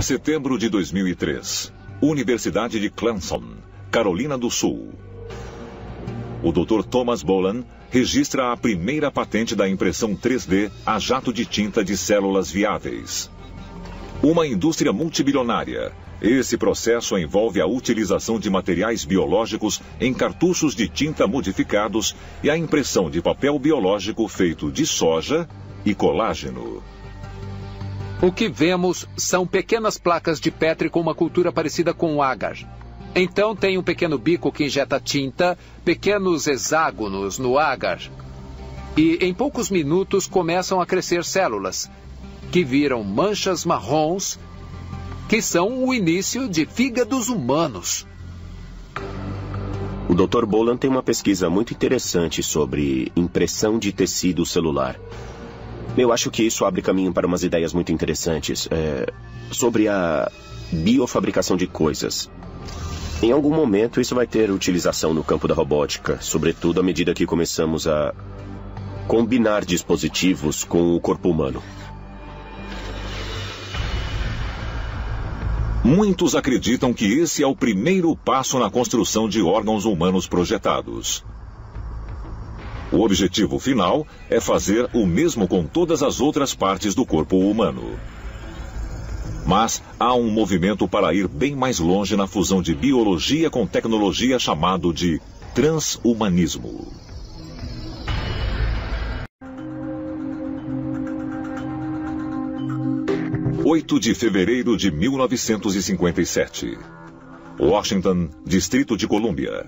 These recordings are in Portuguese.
Setembro de 2003. Universidade de Clemson, Carolina do Sul. O Dr. Thomas Bolan registra a primeira patente da impressão 3D a jato de tinta de células viáveis. Uma indústria multibilionária. Esse processo envolve a utilização de materiais biológicos em cartuchos de tinta modificados e a impressão de papel biológico feito de soja e colágeno. O que vemos são pequenas placas de Petri com uma cultura parecida com o agar. Então tem um pequeno bico que injeta tinta, pequenos hexágonos no agar. E em poucos minutos começam a crescer células, que viram manchas marrons, que são o início de fígados humanos. O Dr. Bolan tem uma pesquisa muito interessante sobre impressão de tecido celular. Eu acho que isso abre caminho para umas ideias muito interessantes sobre a biofabricação de coisas. Em algum momento isso vai ter utilização no campo da robótica, sobretudo à medida que começamos a combinar dispositivos com o corpo humano. Muitos acreditam que esse é o primeiro passo na construção de órgãos humanos projetados. O objetivo final é fazer o mesmo com todas as outras partes do corpo humano. Mas há um movimento para ir bem mais longe na fusão de biologia com tecnologia chamado de transhumanismo. – 8 de fevereiro de 1957. Washington, Distrito de Colômbia.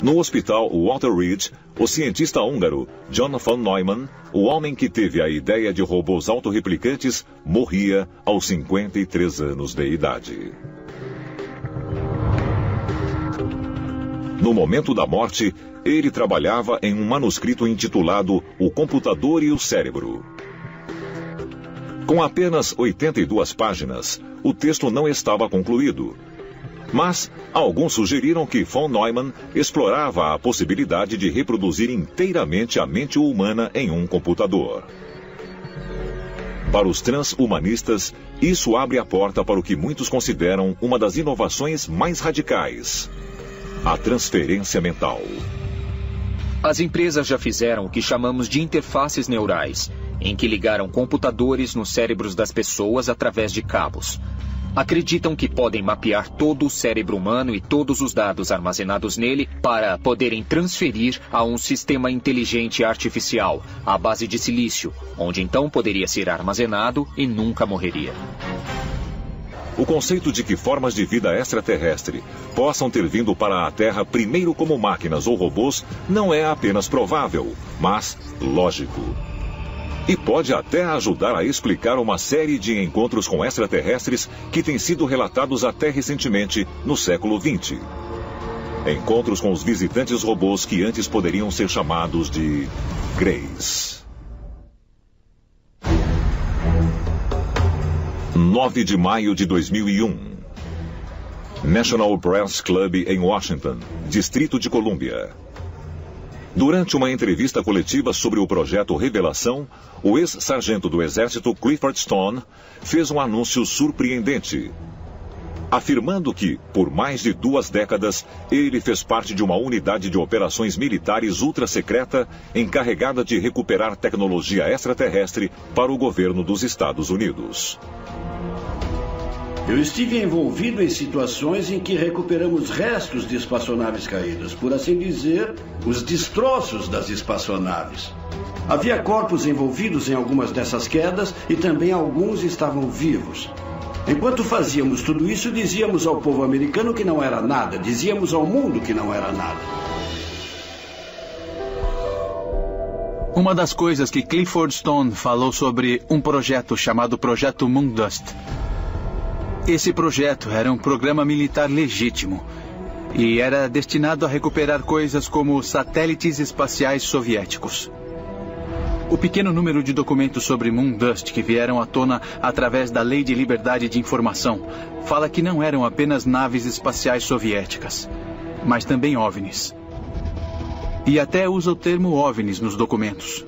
No hospital Walter Reed, o cientista húngaro John von Neumann, o homem que teve a ideia de robôs autorreplicantes, morria aos 53 anos de idade. No momento da morte, ele trabalhava em um manuscrito intitulado O Computador e o Cérebro. Com apenas 82 páginas, o texto não estava concluído. Mas alguns sugeriram que von Neumann explorava a possibilidade de reproduzir inteiramente a mente humana em um computador. Para os transhumanistas, isso abre a porta para o que muitos consideram uma das inovações mais radicais: a transferência mental. As empresas já fizeram o que chamamos de interfaces neurais, em que ligaram computadores nos cérebros das pessoas através de cabos. Acreditam que podem mapear todo o cérebro humano e todos os dados armazenados nele para poderem transferir a um sistema inteligente artificial, à base de silício, onde então poderia ser armazenado e nunca morreria. O conceito de que formas de vida extraterrestre possam ter vindo para a Terra primeiro como máquinas ou robôs não é apenas provável, mas lógico. E pode até ajudar a explicar uma série de encontros com extraterrestres que têm sido relatados até recentemente, no século XX. Encontros com os visitantes robôs que antes poderiam ser chamados de Greys. 9 de maio de 2001. National Press Club em Washington, Distrito de Colômbia. Durante uma entrevista coletiva sobre o projeto Revelação, o ex-sargento do Exército Clifford Stone fez um anúncio surpreendente, afirmando que, por mais de 2 décadas, ele fez parte de uma unidade de operações militares ultra-secreta encarregada de recuperar tecnologia extraterrestre para o governo dos Estados Unidos. Eu estive envolvido em situações em que recuperamos restos de espaçonaves caídas, por assim dizer, os destroços das espaçonaves. Havia corpos envolvidos em algumas dessas quedas e também alguns estavam vivos. Enquanto fazíamos tudo isso, dizíamos ao povo americano que não era nada, dizíamos ao mundo que não era nada. Uma das coisas que Clifford Stone falou sobre um projeto chamado Projeto Moondust. Esse projeto era um programa militar legítimo e era destinado a recuperar coisas como satélites espaciais soviéticos. O pequeno número de documentos sobre Moondust que vieram à tona através da Lei de Liberdade de Informação fala que não eram apenas naves espaciais soviéticas, mas também OVNIs. E até usa o termo OVNIs nos documentos.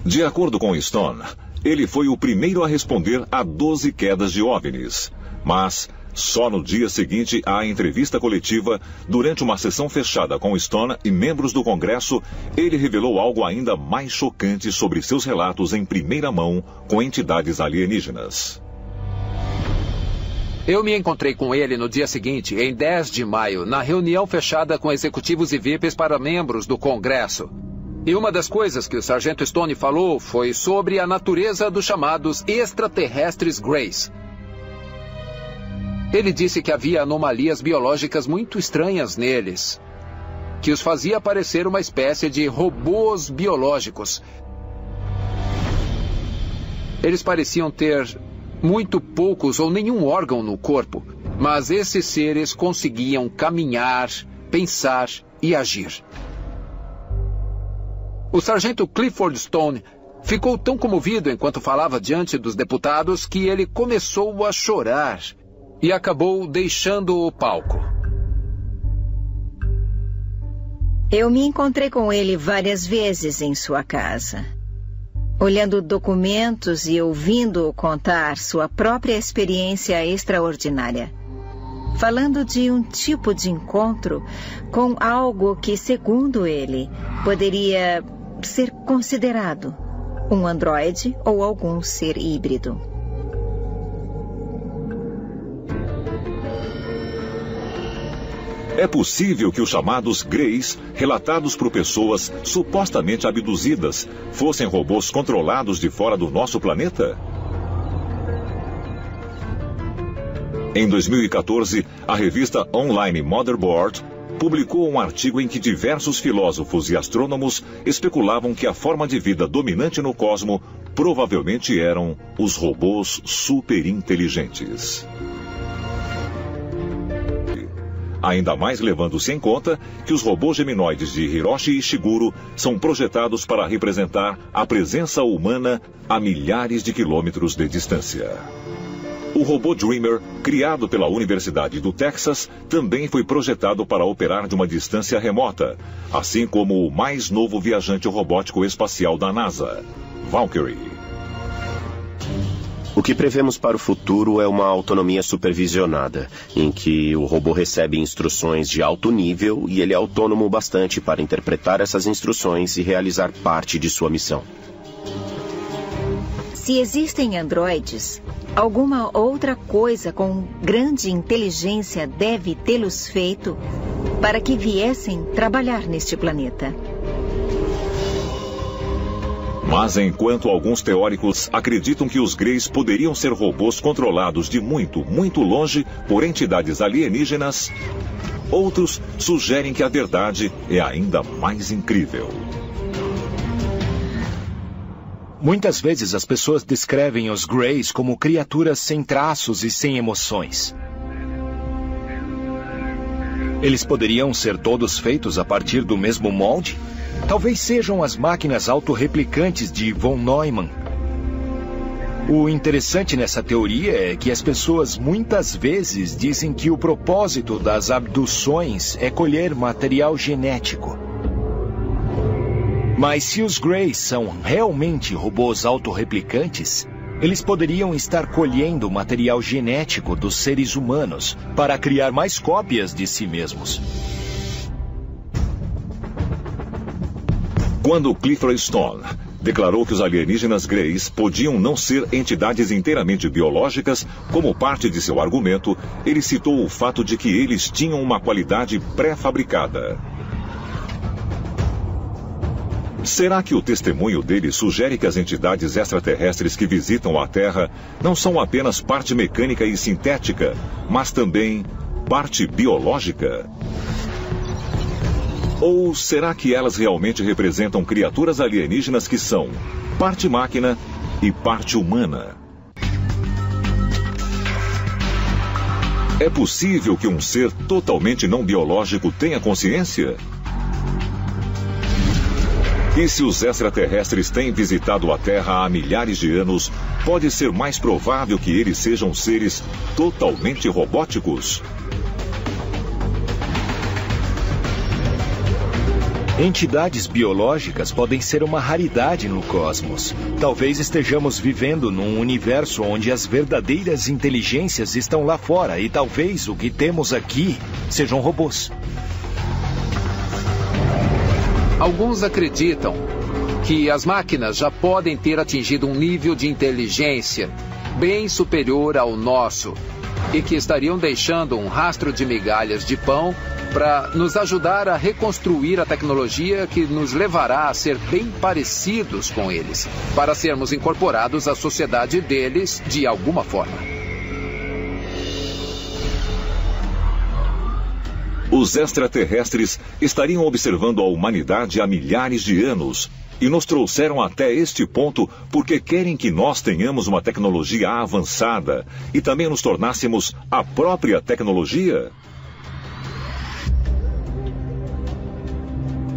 De acordo com Stone, ele foi o primeiro a responder a 12 quedas de OVNIs. Mas só no dia seguinte à entrevista coletiva, durante uma sessão fechada com Stone e membros do Congresso, ele revelou algo ainda mais chocante sobre seus relatos em primeira mão com entidades alienígenas. Eu me encontrei com ele no dia seguinte, em 10 de maio, na reunião fechada com executivos e VIPs para membros do Congresso. E uma das coisas que o Sargento Stone falou foi sobre a natureza dos chamados extraterrestres Greys. Ele disse que havia anomalias biológicas muito estranhas neles, que os fazia parecer uma espécie de robôs biológicos. Eles pareciam ter muito poucos ou nenhum órgão no corpo, mas esses seres conseguiam caminhar, pensar e agir. O sargento Clifford Stone ficou tão comovido enquanto falava diante dos deputados que ele começou a chorar e acabou deixando o palco. Eu me encontrei com ele várias vezes em sua casa, olhando documentos e ouvindo-o contar sua própria experiência extraordinária, falando de um tipo de encontro com algo que, segundo ele, poderia ser considerado um androide ou algum ser híbrido. É possível que os chamados Greys, relatados por pessoas supostamente abduzidas, fossem robôs controlados de fora do nosso planeta? Em 2014, a revista online Motherboard publicou um artigo em que diversos filósofos e astrônomos especulavam que a forma de vida dominante no cosmo provavelmente eram os robôs superinteligentes. Ainda mais levando-se em conta que os robôs geminoides de Hiroshi Ishiguro são projetados para representar a presença humana a milhares de quilômetros de distância. O robô Dreamer, criado pela Universidade do Texas, também foi projetado para operar de uma distância remota, assim como o mais novo viajante robótico espacial da NASA, Valkyrie. O que prevemos para o futuro é uma autonomia supervisionada, em que o robô recebe instruções de alto nível e ele é autônomo bastante para interpretar essas instruções e realizar parte de sua missão. Se existem androides, alguma outra coisa com grande inteligência deve tê-los feito para que viessem trabalhar neste planeta. Mas enquanto alguns teóricos acreditam que os Greys poderiam ser robôs controlados de muito, muito longe por entidades alienígenas, outros sugerem que a verdade é ainda mais incrível. Muitas vezes as pessoas descrevem os Greys como criaturas sem traços e sem emoções. Eles poderiam ser todos feitos a partir do mesmo molde? Talvez sejam as máquinas autorreplicantes de von Neumann. O interessante nessa teoria é que as pessoas muitas vezes dizem que o propósito das abduções é colher material genético. Mas se os Greys são realmente robôs autorreplicantes, eles poderiam estar colhendo material genético dos seres humanos para criar mais cópias de si mesmos. Quando Clifford Stone declarou que os alienígenas Greys podiam não ser entidades inteiramente biológicas, como parte de seu argumento, ele citou o fato de que eles tinham uma qualidade pré-fabricada. Será que o testemunho dele sugere que as entidades extraterrestres que visitam a Terra não são apenas parte mecânica e sintética, mas também parte biológica? Ou será que elas realmente representam criaturas alienígenas que são parte máquina e parte humana? É possível que um ser totalmente não biológico tenha consciência? E se os extraterrestres têm visitado a Terra há milhares de anos, pode ser mais provável que eles sejam seres totalmente robóticos? Entidades biológicas podem ser uma raridade no cosmos. Talvez estejamos vivendo num universo onde as verdadeiras inteligências estão lá fora e talvez o que temos aqui sejam robôs. Alguns acreditam que as máquinas já podem ter atingido um nível de inteligência bem superior ao nosso e que estariam deixando um rastro de migalhas de pão para nos ajudar a reconstruir a tecnologia que nos levará a ser bem parecidos com eles, para sermos incorporados à sociedade deles de alguma forma. Os extraterrestres estariam observando a humanidade há milhares de anos e nos trouxeram até este ponto porque querem que nós tenhamos uma tecnologia avançada e também nos tornássemos a própria tecnologia?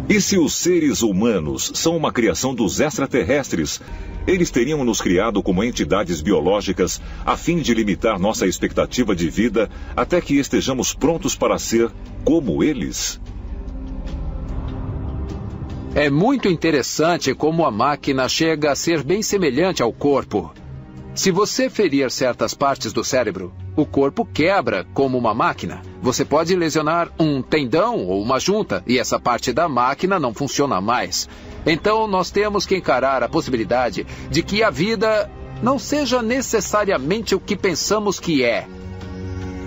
E se os seres humanos são uma criação dos extraterrestres, eles teriam nos criado como entidades biológicas a fim de limitar nossa expectativa de vida até que estejamos prontos para ser como eles? É muito interessante como a máquina chega a ser bem semelhante ao corpo. Se você ferir certas partes do cérebro, o corpo quebra como uma máquina. Você pode lesionar um tendão ou uma junta e essa parte da máquina não funciona mais. Então nós temos que encarar a possibilidade de que a vida não seja necessariamente o que pensamos que é.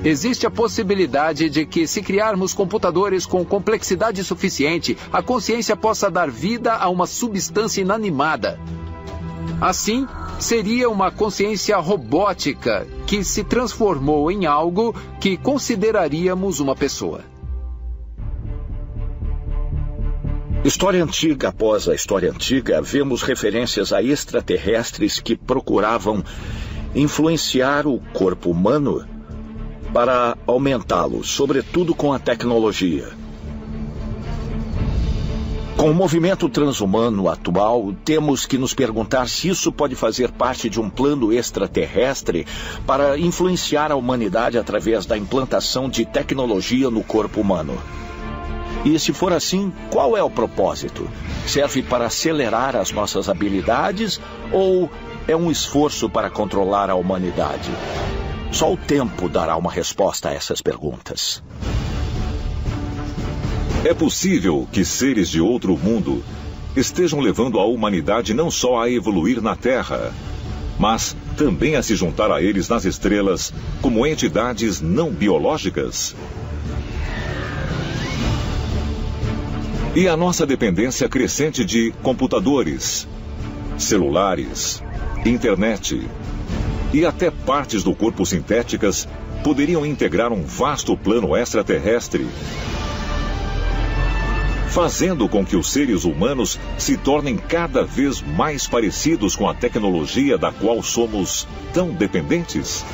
Existe a possibilidade de que, se criarmos computadores com complexidade suficiente, a consciência possa dar vida a uma substância inanimada. Assim, seria uma consciência robótica que se transformou em algo que consideraríamos uma pessoa. História antiga após a história antiga, vemos referências a extraterrestres que procuravam influenciar o corpo humano para aumentá-lo, sobretudo com a tecnologia. Com o movimento transhumano atual, temos que nos perguntar se isso pode fazer parte de um plano extraterrestre para influenciar a humanidade através da implantação de tecnologia no corpo humano. E se for assim, qual é o propósito? Serve para acelerar as nossas habilidades ou é um esforço para controlar a humanidade? Só o tempo dará uma resposta a essas perguntas. É possível que seres de outro mundo estejam levando a humanidade não só a evoluir na Terra, mas também a se juntar a eles nas estrelas como entidades não biológicas? E a nossa dependência crescente de computadores, celulares, internet e até partes do corpo sintéticas poderiam integrar um vasto plano extraterrestre, fazendo com que os seres humanos se tornem cada vez mais parecidos com a tecnologia da qual somos tão dependentes?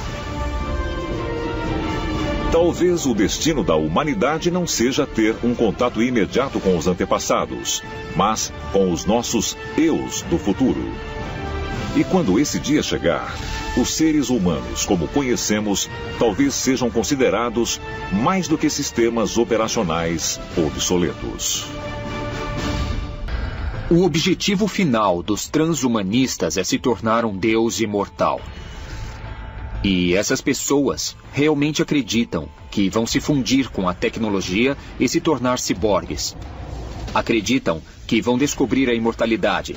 Talvez o destino da humanidade não seja ter um contato imediato com os antepassados, mas com os nossos eus do futuro. E quando esse dia chegar, os seres humanos, como conhecemos, talvez sejam considerados mais do que sistemas operacionais obsoletos. O objetivo final dos transhumanistas é se tornar um Deus imortal. E essas pessoas realmente acreditam que vão se fundir com a tecnologia e se tornar ciborgues. Acreditam que vão descobrir a imortalidade,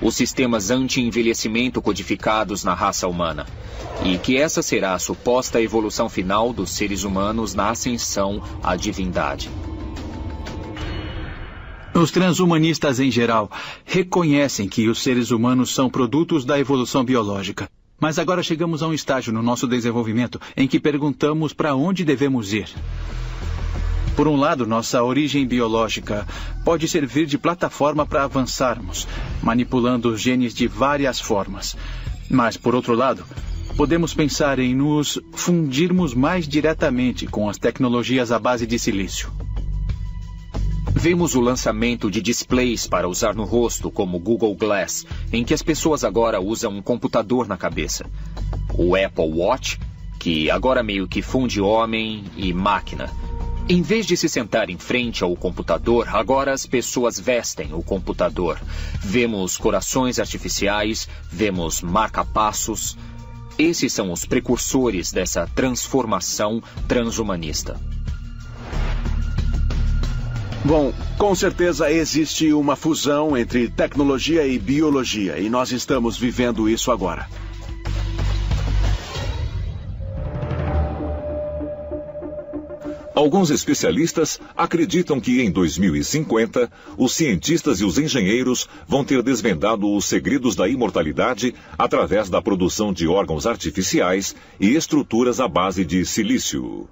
os sistemas anti-envelhecimento codificados na raça humana, e que essa será a suposta evolução final dos seres humanos na ascensão à divindade. Os transhumanistas em geral reconhecem que os seres humanos são produtos da evolução biológica. Mas agora chegamos a um estágio no nosso desenvolvimento em que perguntamos para onde devemos ir. Por um lado, nossa origem biológica pode servir de plataforma para avançarmos, manipulando os genes de várias formas. Mas, por outro lado, podemos pensar em nos fundirmos mais diretamente com as tecnologias à base de silício. Vemos o lançamento de displays para usar no rosto, como o Google Glass, em que as pessoas agora usam um computador na cabeça. O Apple Watch, que agora meio que funde homem e máquina. Em vez de se sentar em frente ao computador, agora as pessoas vestem o computador. Vemos corações artificiais, vemos marca-passos. Esses são os precursores dessa transformação transhumanista. Bom, com certeza existe uma fusão entre tecnologia e biologia, e nós estamos vivendo isso agora. Alguns especialistas acreditam que em 2050, os cientistas e os engenheiros vão ter desvendado os segredos da imortalidade através da produção de órgãos artificiais e estruturas à base de silício.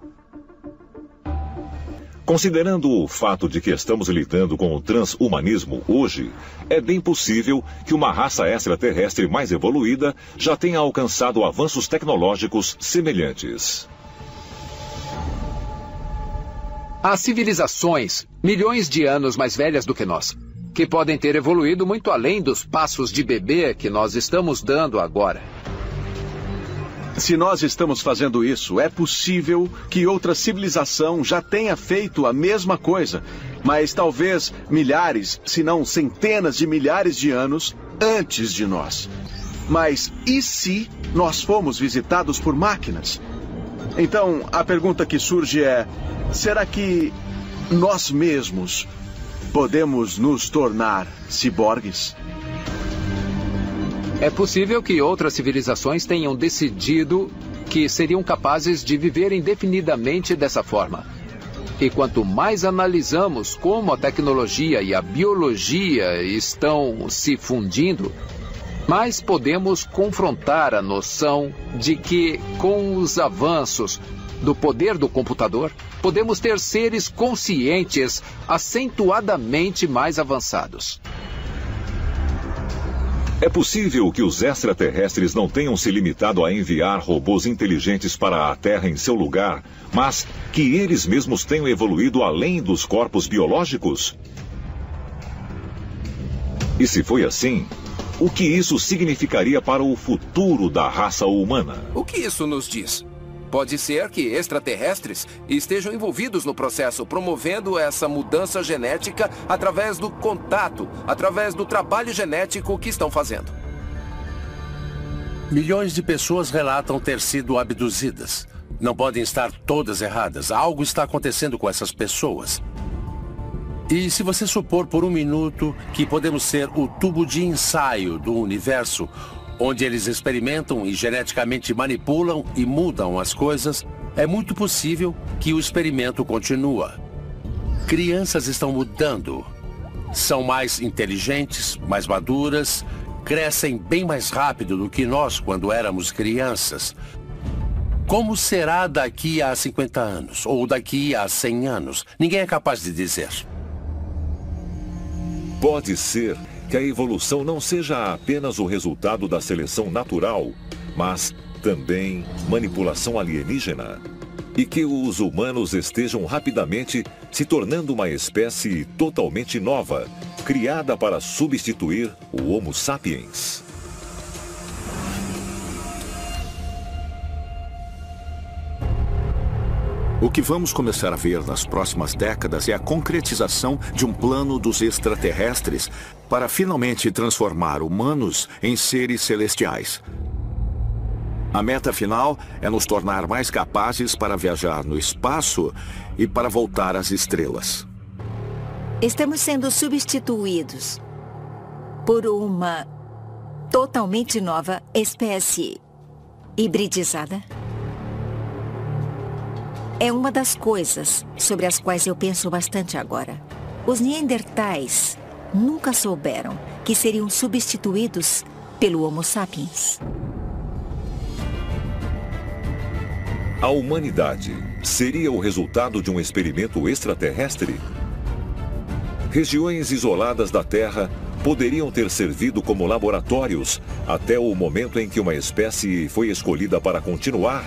Considerando o fato de que estamos lidando com o transhumanismo hoje, é bem possível que uma raça extraterrestre mais evoluída já tenha alcançado avanços tecnológicos semelhantes. Há civilizações, milhões de anos mais velhas do que nós, que podem ter evoluído muito além dos passos de bebê que nós estamos dando agora. Se nós estamos fazendo isso, é possível que outra civilização já tenha feito a mesma coisa, mas talvez milhares, se não centenas de milhares de anos antes de nós. Mas e se nós fomos visitados por máquinas? Então, a pergunta que surge é: será que nós mesmos podemos nos tornar ciborgues? É possível que outras civilizações tenham decidido que seriam capazes de viver indefinidamente dessa forma. E quanto mais analisamos como a tecnologia e a biologia estão se fundindo, mais podemos confrontar a noção de que, com os avanços do poder do computador, podemos ter seres conscientes acentuadamente mais avançados. É possível que os extraterrestres não tenham se limitado a enviar robôs inteligentes para a Terra em seu lugar, mas que eles mesmos tenham evoluído além dos corpos biológicos? E se foi assim, o que isso significaria para o futuro da raça humana? O que isso nos diz? Pode ser que extraterrestres estejam envolvidos no processo, promovendo essa mudança genética através do contato, através do trabalho genético que estão fazendo. Milhões de pessoas relatam ter sido abduzidas. Não podem estar todas erradas. Algo está acontecendo com essas pessoas. E se você supor por um minuto que podemos ser o tubo de ensaio do universo, onde eles experimentam e geneticamente manipulam e mudam as coisas, é muito possível que o experimento continua. Crianças estão mudando. São mais inteligentes, mais maduras, crescem bem mais rápido do que nós quando éramos crianças. Como será daqui a 50 anos ou daqui a 100 anos? Ninguém é capaz de dizer. Pode ser que a evolução não seja apenas o resultado da seleção natural, mas também manipulação alienígena. E que os humanos estejam rapidamente se tornando uma espécie totalmente nova, criada para substituir o Homo sapiens. O que vamos começar a ver nas próximas décadas é a concretização de um plano dos extraterrestres para finalmente transformar humanos em seres celestiais. A meta final é nos tornar mais capazes para viajar no espaço e para voltar às estrelas. Estamos sendo substituídos por uma totalmente nova espécie hibridizada. É uma das coisas sobre as quais eu penso bastante agora. Os Neandertais nunca souberam que seriam substituídos pelo Homo sapiens. A humanidade seria o resultado de um experimento extraterrestre? Regiões isoladas da Terra poderiam ter servido como laboratórios até o momento em que uma espécie foi escolhida para continuar?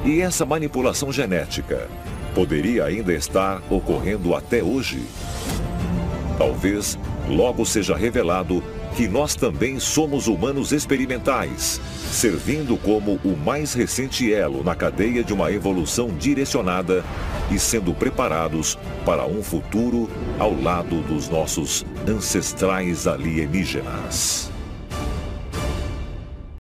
E essa manipulação genética poderia ainda estar ocorrendo até hoje? Talvez logo seja revelado que nós também somos humanos experimentais, servindo como o mais recente elo na cadeia de uma evolução direcionada e sendo preparados para um futuro ao lado dos nossos ancestrais alienígenas.